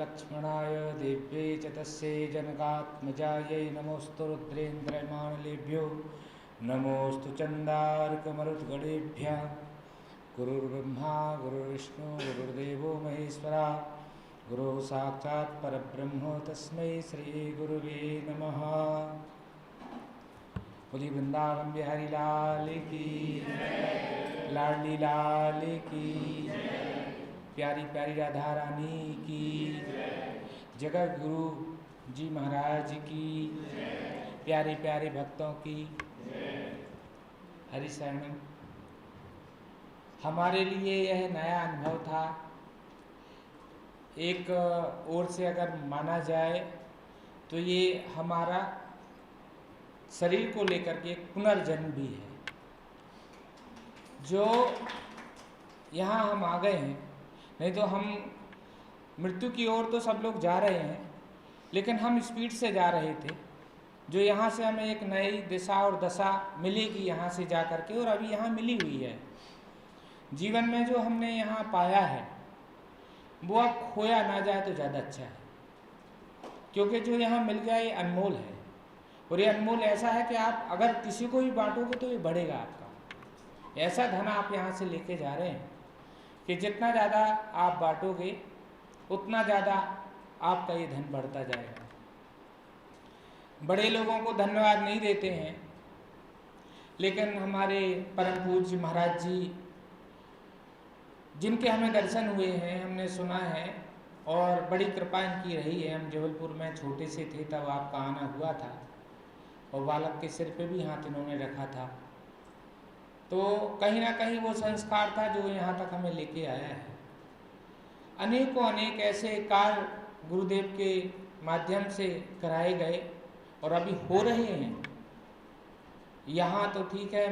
लक्ष्मणाय देव्यै च तस्यै जनकात्मजायै नमोऽस्तु रुद्रेन्द्रमानलेभ्यो नमोऽस्तु चण्डार्कमरुद्गणेभ्यः। गुरुर्ब्रह्मा गुरुर्विष्णु गुरुर्देवो महेश्वरा गुरु साक्षात् परब्रह्म तस्मै श्री गुरुवे नमः। बोली वृंदावन बिहारी लाल की, लाडली लाल की, प्यारी प्यारी राधा रानी की, जगत गुरु जी महाराज की, प्यारे प्यारे भक्तों की हरि शरणम। हमारे लिए यह नया अनुभव था। एक ओर से अगर माना जाए तो ये हमारा शरीर को लेकर के एक पुनर्जन्म भी है। जो यहाँ हम आ गए हैं, नहीं तो हम मृत्यु की ओर तो सब लोग जा रहे हैं, लेकिन हम स्पीड से जा रहे थे। जो यहाँ से हमें एक नई दिशा और दशा मिलेगी यहाँ से जा कर के, और अभी यहाँ मिली हुई है। जीवन में जो हमने यहाँ पाया है वो अब खोया ना जाए तो ज़्यादा अच्छा है, क्योंकि जो यहाँ मिल गया ये अनमोल है। और ये अनमोल ऐसा है कि आप अगर किसी को भी बांटोगे तो ये बढ़ेगा आपका। ऐसा धन आप यहाँ से लेके जा रहे हैं कि जितना ज़्यादा आप बांटोगे उतना ज़्यादा आपका ये धन बढ़ता जाएगा। बड़े लोगों को धन्यवाद नहीं देते हैं, लेकिन हमारे परम पूज्य महाराज जी जिनके हमें दर्शन हुए हैं, हमने सुना है और बड़ी कृपा इनकी रही है। हम जबलपुर में छोटे से थे तब आपका आना हुआ था, और बालक के सिर पे भी हाथ इन्होंने रखा था। तो कहीं ना कहीं वो संस्कार था जो यहाँ तक हमें लेके आया है। अनेकों अनेक ऐसे कार्य गुरुदेव के माध्यम से कराए गए और अभी हो रहे हैं। यहाँ तो ठीक है,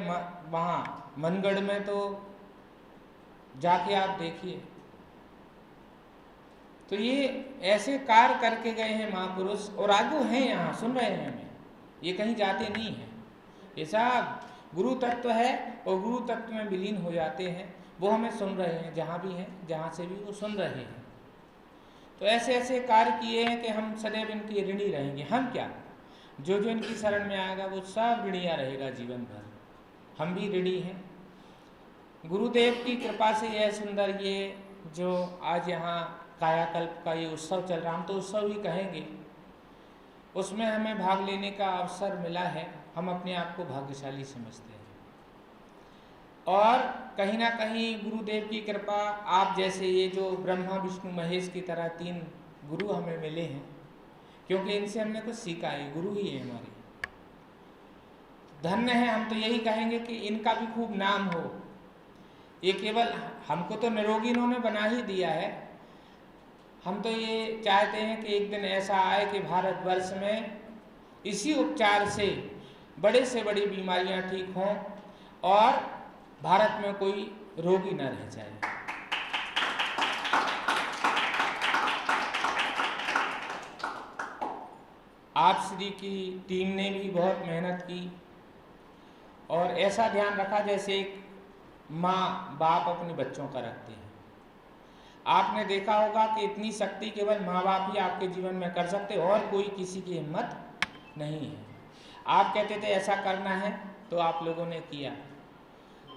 वहाँ मनगढ़ में तो जाके आप देखिए, तो ये ऐसे कार्य करके गए हैं महापुरुष, और आगू हैं यहाँ, सुन रहे हैं हमें, ये कहीं जाते नहीं हैं। ये सब गुरु तत्व है और गुरु तत्व में विलीन हो जाते हैं। वो हमें सुन रहे हैं, जहाँ भी हैं, जहाँ से भी वो सुन रहे हैं। तो ऐसे ऐसे कार्य किए हैं कि हम सदैव इनके ऋणी रहेंगे। हम क्या, जो जो इनकी शरण में आएगा वो सब ऋणिया रहेगा जीवन भर। हम भी ऋणी हैं। गुरुदेव की कृपा से यह सुंदर ये जो आज यहाँ कायाकल्प का ये उत्सव चल रहा, हम तो उत्सव ही कहेंगे, उसमें हमें भाग लेने का अवसर मिला है। हम अपने आप को भाग्यशाली समझते हैं। और कहीं ना कहीं गुरुदेव की कृपा, आप जैसे ये जो ब्रह्मा विष्णु महेश की तरह 3 गुरु हमें मिले हैं, क्योंकि इनसे हमने कुछ सीखा है। गुरु ही है हमारे, धन्य है। हम तो यही कहेंगे कि इनका भी खूब नाम हो। ये केवल हमको तो निरोगी इन्होंने बना ही दिया है। हम तो ये चाहते हैं कि एक दिन ऐसा आए कि भारतवर्ष में इसी उपचार से बड़ी बीमारियां ठीक हों और भारत में कोई रोगी न रह जाए। आप श्री की टीम ने भी बहुत मेहनत की और ऐसा ध्यान रखा जैसे एक माँ बाप अपने बच्चों का रखते हैं। आपने देखा होगा कि इतनी शक्ति केवल माँ बाप ही आपके जीवन में कर सकते, और कोई किसी की हिम्मत नहीं है। आप कहते थे ऐसा करना है तो आप लोगों ने किया,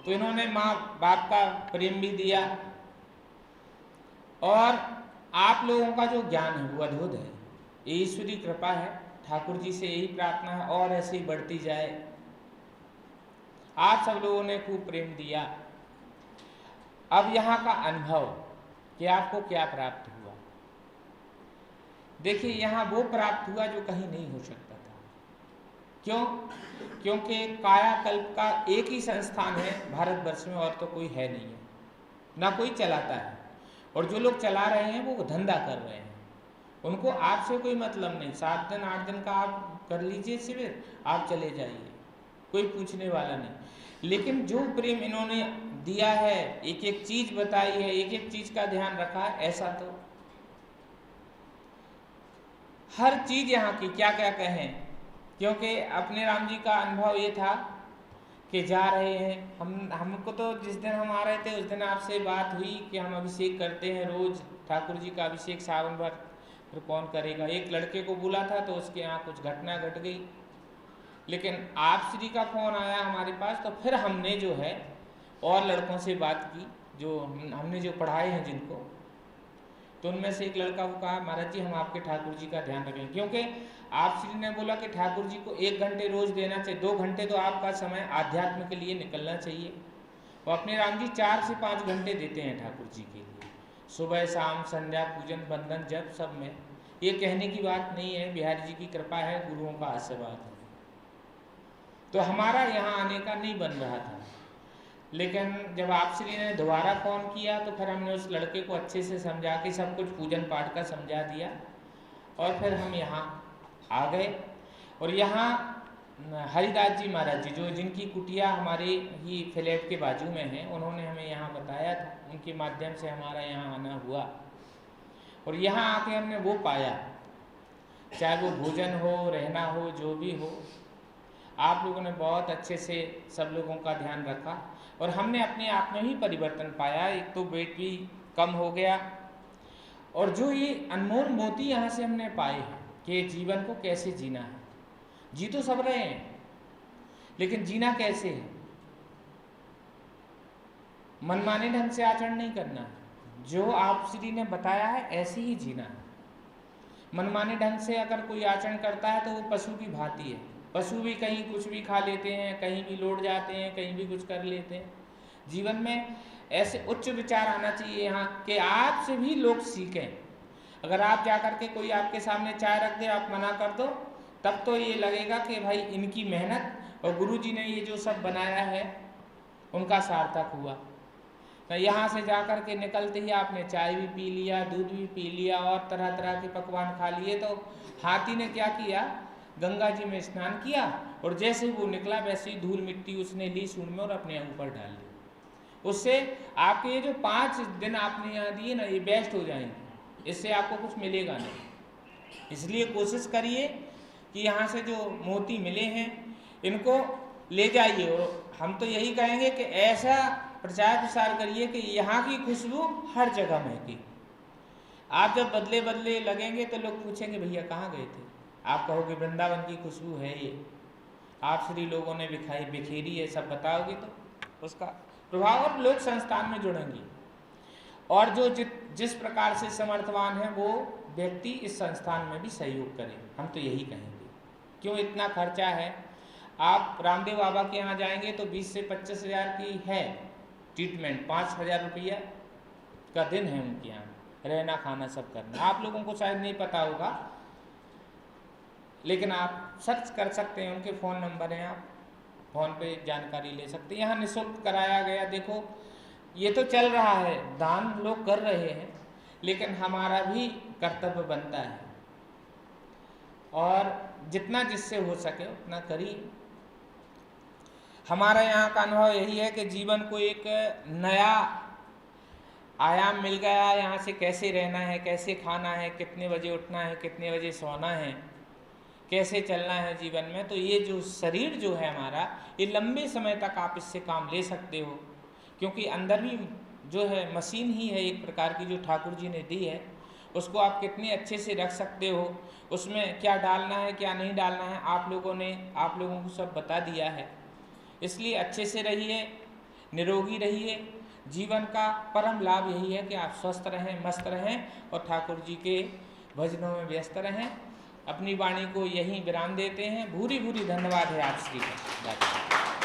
तो इन्होंने माँ बाप का प्रेम भी दिया, और आप लोगों का जो ज्ञान है वो अद्भुत है। ये ईश्वरी कृपा है। ठाकुर जी से यही प्रार्थना है और ऐसे ही बढ़ती जाए। आप सब लोगों ने खूब प्रेम दिया। अब यहाँ का अनुभव कि आपको क्या प्राप्त हुआ, देखिए यहाँ वो प्राप्त हुआ जो कहीं नहीं हो सकता था। क्यों? क्योंकि कायाकल्प का एक ही संस्थान है भारतवर्ष में, और तो कोई है नहीं है, ना कोई चलाता है। और जो लोग चला रहे हैं वो धंधा कर रहे हैं, उनको आपसे कोई मतलब नहीं। 7 दिन 8 दिन का आप कर लीजिए शिविर, आप चले जाइए, कोई पूछने वाला नहीं। लेकिन जो प्रेम इन्होंने दिया है, एक एक चीज बताई है, एक एक चीज का ध्यान रखा है, ऐसा तो हर चीज यहाँ की क्या क्या कहें। क्योंकि अपने राम जी का अनुभव ये था कि जा रहे हैं हमको तो जिस दिन हम आ रहे थे उस दिन आपसे बात हुई कि हम अभिषेक करते हैं रोज, ठाकुर जी का अभिषेक सावन भर फिर कौन करेगा। एक लड़के को बोला था तो उसके यहाँ कुछ घटना घट गई, लेकिन आप श्री का फ़ोन आया हमारे पास, तो फिर हमने जो है और लड़कों से बात की जो हमने जो पढ़ाए हैं जिनको, तो उनमें से एक लड़का को कहा महाराज जी हम आपके ठाकुर जी का ध्यान रखें, क्योंकि आप श्री ने बोला कि ठाकुर जी को 1 घंटे रोज देना चाहिए, 2 घंटे तो आपका समय आध्यात्म के लिए निकलना चाहिए। वो अपने राम जी 4 से 5 घंटे देते हैं ठाकुर जी के लिए, सुबह शाम संध्या पूजन बंदन जब सब में। ये कहने की बात नहीं है, बिहारी जी की कृपा है, गुरुओं का आशीर्वाद है। तो हमारा यहाँ आने का नहीं बन रहा था, लेकिन जब आप श्री ने दोबारा फ़ोन किया तो फिर हमने उस लड़के को अच्छे से समझा के सब कुछ पूजन पाठ का समझा दिया, और फिर हम यहाँ आ गए। और यहाँ हरिदास जी महाराज जी जो जिनकी कुटिया हमारे ही फ्लैट के बाजू में है, उन्होंने हमें यहाँ बताया था, उनके माध्यम से हमारा यहाँ आना हुआ। और यहाँ आके हमने वो पाया, चाहे वो भोजन हो, रहना हो, जो भी हो, आप लोगों ने बहुत अच्छे से सब लोगों का ध्यान रखा, और हमने अपने आप में ही परिवर्तन पाया। एक तो वेट भी कम हो गया, और जो ये अनमोल मोती यहाँ से हमने पाए हैं कि जीवन को कैसे जीना है। जी तो सब रहे हैं, लेकिन जीना कैसे है, मनमाने ढंग से आचरण नहीं करना है, जो आप श्री ने बताया है ऐसे ही जीना है। मनमाने ढंग से अगर कोई आचरण करता है तो वो पशु की भांति है। पशु भी कहीं कुछ भी खा लेते हैं, कहीं भी लौट जाते हैं, कहीं भी कुछ कर लेते हैं। जीवन में ऐसे उच्च विचार आना चाहिए यहाँ कि आपसे भी लोग सीखें। अगर आप जा कर के कोई आपके सामने चाय रख दे, आप मना कर दो, तब तो ये लगेगा कि भाई इनकी मेहनत और गुरु जी ने ये जो सब बनाया है उनका सार्थक हुआ। तो यहाँ से जा कर के निकलते ही आपने चाय भी पी लिया, दूध भी पी लिया, और तरह तरह के पकवान खा लिए। तो हाथी ने क्या किया, गंगा जी में स्नान किया, और जैसे वो निकला वैसे ही धूल मिट्टी उसने ली सूंड में और अपने ऊपर डाल ली। उससे आपके ये जो 5 दिन आपने यहाँ दिए ना, ये वेस्ट हो जाएंगे, इससे आपको कुछ मिलेगा नहीं। इसलिए कोशिश करिए कि यहाँ से जो मोती मिले हैं इनको ले जाइए, और हम तो यही कहेंगे कि ऐसा प्रचार प्रसार करिए कि यहाँ की खुशबू हर जगह महके। आप जब बदले बदले लगेंगे तो लोग पूछेंगे भैया कहाँ गए थे, आप कहोगे वृंदावन की खुशबू है ये, आप श्री लोगों ने बिखेरी है, सब बताओगे तो उसका प्रभाव, और लोग संस्थान में जुड़ेंगे। और जो जिस प्रकार से समर्थवान है वो व्यक्ति इस संस्थान में भी सहयोग करे, हम तो यही कहेंगे। क्यों इतना खर्चा है, आप रामदेव बाबा के यहाँ जाएंगे तो 20 से 25 हज़ार की है ट्रीटमेंट, 5,000 रुपया का दिन है उनके यहाँ, रहना खाना सब करना। आप लोगों को शायद नहीं पता होगा, लेकिन आप सर्च कर सकते हैं, उनके फ़ोन नंबर हैं, आप फ़ोन पे जानकारी ले सकते हैं। यहाँ निःशुल्क कराया गया। देखो ये तो चल रहा है, दान लोग कर रहे हैं, लेकिन हमारा भी कर्तव्य बनता है, और जितना जिससे हो सके उतना करिए। हमारा यहाँ का अनुभव यही है कि जीवन को एक नया आयाम मिल गया। यहाँ से कैसे रहना है, कैसे खाना है, कितने बजे उठना है, कितने बजे सोना है, कैसे चलना है जीवन में। तो ये जो शरीर जो है हमारा, ये लंबे समय तक आप इससे काम ले सकते हो, क्योंकि अंदर भी जो है मशीन ही है एक प्रकार की जो ठाकुर जी ने दी है, उसको आप कितने अच्छे से रख सकते हो, उसमें क्या डालना है क्या नहीं डालना है आप लोगों को सब बता दिया है। इसलिए अच्छे से रहिए, निरोगी रहिए। जीवन का परम लाभ यही है कि आप स्वस्थ रहें, मस्त रहें, और ठाकुर जी के भजनों में व्यस्त रहें। अपनी वाणी को यहीं विराम देते हैं। भूरी भूरी धन्यवाद है आप श्री का।